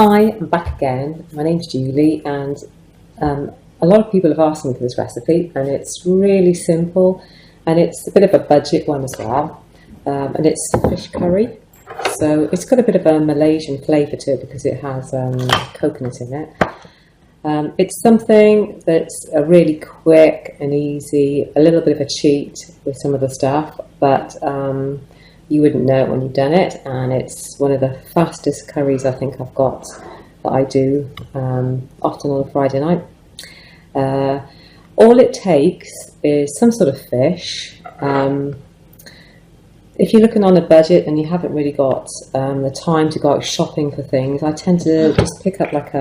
Hi, I'm back again. My name's Julie, and a lot of people have asked me for this recipe, and it's really simple, and it's a bit of a budget one as well, and it's fish curry. So it's got a bit of a Malaysian flavour to it because it has coconut in it. It's something that's a really quick and easy, a little bit of a cheat with some of the stuff, but you wouldn't know it when you've done it, and it's one of the fastest curries I think I've got that I do often on a Friday night. All it takes is some sort of fish. If you're looking on a budget and you haven't really got the time to go out shopping for things, I tend to just pick up like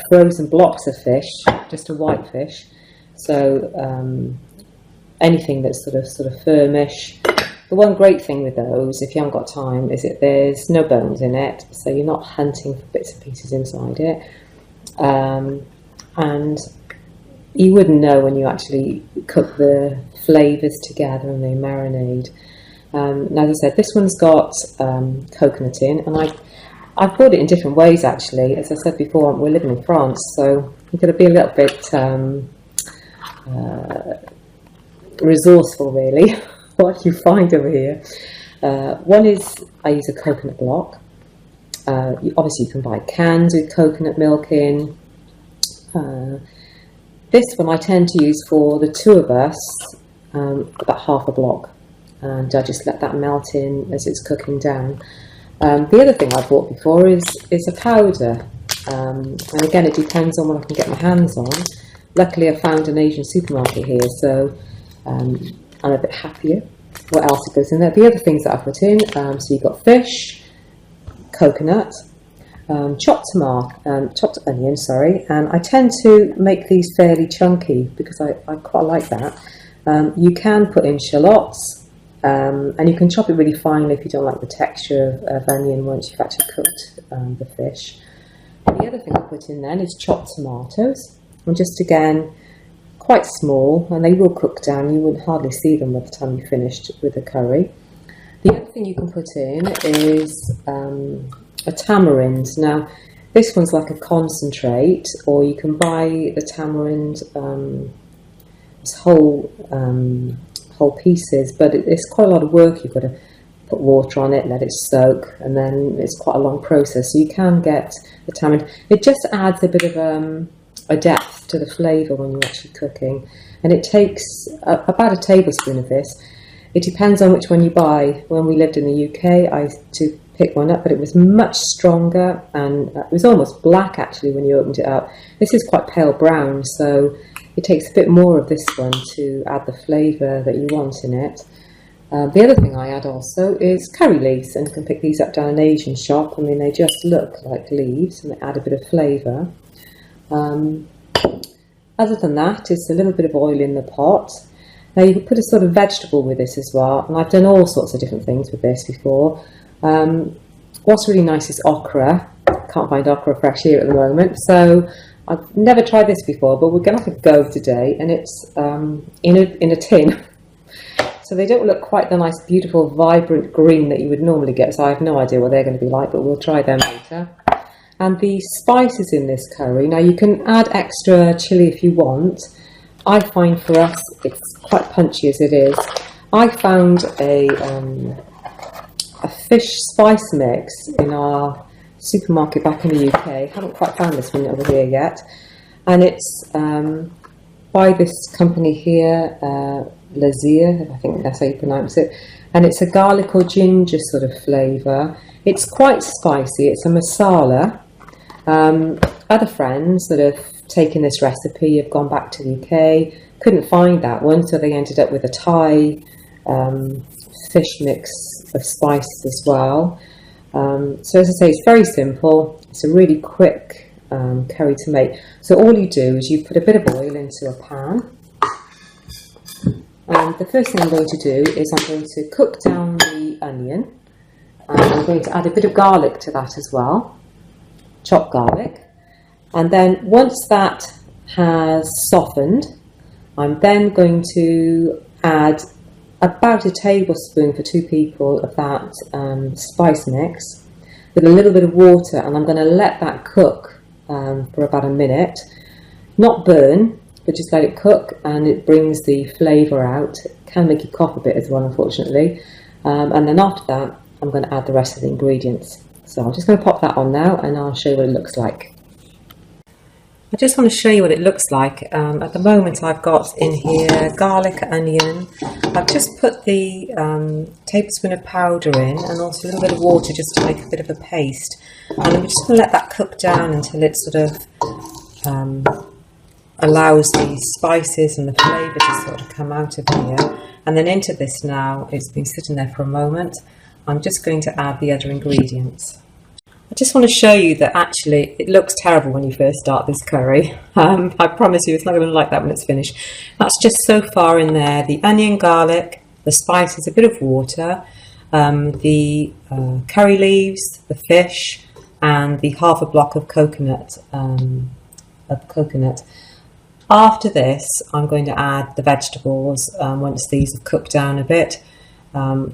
frozen blocks of fish, just a white fish. So anything that's sort of firmish. The one great thing with those, if you haven't got time, is that there's no bones in it, so you're not hunting for bits and pieces inside it. And you wouldn't know when you actually cook the flavours together and they marinade. Now, as I said, this one's got coconut in, and I've bought it in different ways actually. As I said before, we're living in France, so you've got to be a little bit resourceful really. What you find over here. One is I use a coconut block. Obviously you can buy cans with coconut milk in. This one I tend to use for the two of us, about half a block, and I just let that melt in as it's cooking down. The other thing I bought before is a powder, and again it depends on what I can get my hands on. Luckily I found an Asian supermarket here, so I'm a bit happier. What else it goes in there? The other things that I put in, so you've got fish, coconut, chopped onion, and I tend to make these fairly chunky because I quite like that. You can put in shallots, and you can chop it really fine if you don't like the texture of onion once you've actually cooked the fish. And the other thing I put in then is chopped tomatoes, and just again, quite small, and they will cook down. You wouldn't hardly see them by the time you finished with the curry. The other thing you can put in is a tamarind. Now, this one's like a concentrate, or you can buy the tamarind as whole pieces, but it's quite a lot of work. You've got to put water on it, let it soak, and then it's quite a long process. So you can get the tamarind. It just adds a bit of a depth to the flavour when you're actually cooking, and it takes about a tablespoon of this. It depends on which one you buy. When we lived in the UK, I used to pick one up, but it was much stronger, and it was almost black actually when you opened it up. This is quite pale brown, so it takes a bit more of this one to add the flavour that you want in it. The other thing I add also is curry leaves, and you can pick these up down an Asian shop. I mean, they just look like leaves and they add a bit of flavour. Other than that, it's a little bit of oil in the pot. Now you can put a sort of vegetable with this as well, and I've done all sorts of different things with this before. What's really nice is okra. Can't find okra fresh here at the moment, so I've never tried this before, but we're going to have a go today, and it's in a tin. So they don't look quite the nice, beautiful, vibrant green that you would normally get, so I have no idea what they're going to be like, but we'll try them later. And the spices in this curry, now you can add extra chilli if you want. I find for us it's quite punchy as it is. I found a fish spice mix in our supermarket back in the UK. Haven't quite found this one over here yet. And it's by this company here, Lazia, I think that's how you pronounce it. And it's a garlic or ginger sort of flavour. It's quite spicy. It's a masala. Other friends that have taken this recipe have gone back to the UK, couldn't find that one, so they ended up with a Thai fish mix of spices as well. So as I say, it's very simple. It's a really quick curry to make. So all you do is you put a bit of oil into a pan. And the first thing I'm going to do is I'm going to cook down the onion. And I'm going to add a bit of garlic to that as well. Chopped garlic. And then once that has softened, I'm then going to add about a tablespoon for two people of that spice mix. with a little bit of water, and I'm going to let that cook for about a minute. Not burn, but just let it cook, and it brings the flavour out. It can make you cough a bit as well, unfortunately. And then after that, I'm going to add the rest of the ingredients. So I'm just going to pop that on now, and I'll show you what it looks like. I just want to show you what it looks like. At the moment I've got in here garlic, onion. I've just put the tablespoon of powder in, and also a little bit of water just to make a bit of a paste. And I'm just going to let that cook down until it sort of allows the spices and the flavour to sort of come out of here. And then into this now, it's been sitting there for a moment, I'm just going to add the other ingredients. I just want to show you that actually it looks terrible when you first start this curry. I promise you it's not going to look like that when it's finished. That's just so far in there, the onion, garlic, the spices, a bit of water, the curry leaves, the fish, and the half a block of coconut. After this, I'm going to add the vegetables once these have cooked down a bit.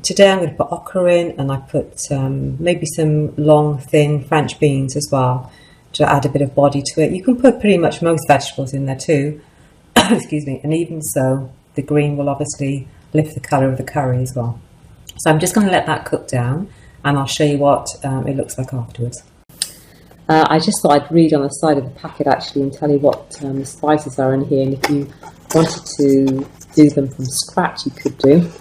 Today I'm going to put okra in, and I put maybe some long, thin French beans as well to add a bit of body to it. You can put pretty much most vegetables in there too. Excuse me. And even so, the green will obviously lift the colour of the curry as well. So I'm just going to let that cook down, and I'll show you what it looks like afterwards. I just thought I'd read on the side of the packet actually and tell you what the spices are in here, and if you wanted to do them from scratch you could do.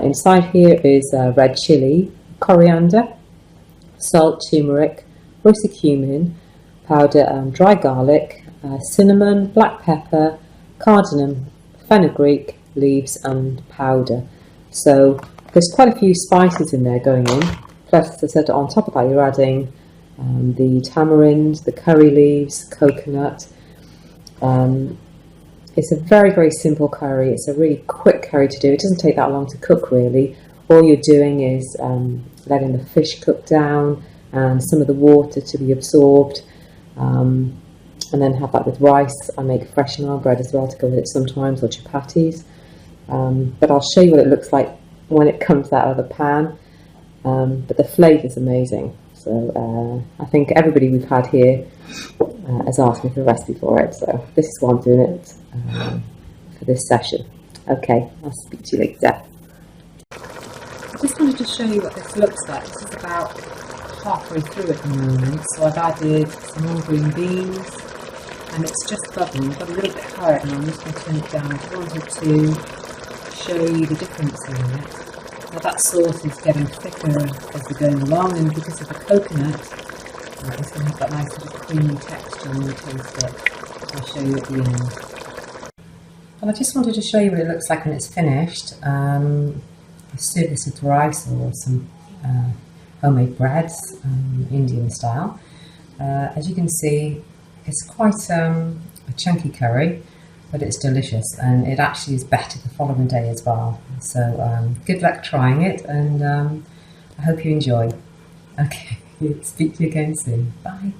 Inside here is red chilli, coriander, salt, turmeric, roasted cumin powder, dry garlic, cinnamon, black pepper, cardamom, fenugreek leaves and powder. So there's quite a few spices in there going in. Plus, as I said, on top of that you're adding the tamarind, the curry leaves, coconut. It's a very, very simple curry. It's a really quick curry to do. It doesn't take that long to cook really. All you're doing is letting the fish cook down and some of the water to be absorbed, and then have that with rice. I make fresh naan bread as well to go with it sometimes, or chapatis. But I'll show you what it looks like when it comes out of the pan. But the flavour is amazing. So I think everybody we've had here has asked me for a recipe for it. So this is why I'm doing it for this session. Okay, I'll speak to you later. I just wanted to show you what this looks like. This is about halfway through at the moment. So I've added some more green beans, and it's just bubbling. I've got a little bit higher, and I'm just going to turn it down. I just wanted to show you the difference in it. Now that sauce is getting thicker as we're going along, and because of the coconut, it's going to have that nice sort of creamy texture when you taste it. I'll show you at the end. And I just wanted to show you what it looks like when it's finished. I serve this with rice or some homemade breads, Indian style. As you can see, it's quite a chunky curry, but it's delicious, and it actually is better the following day as well. So good luck trying it, and I hope you enjoy. Okay, speak to you again soon. Bye.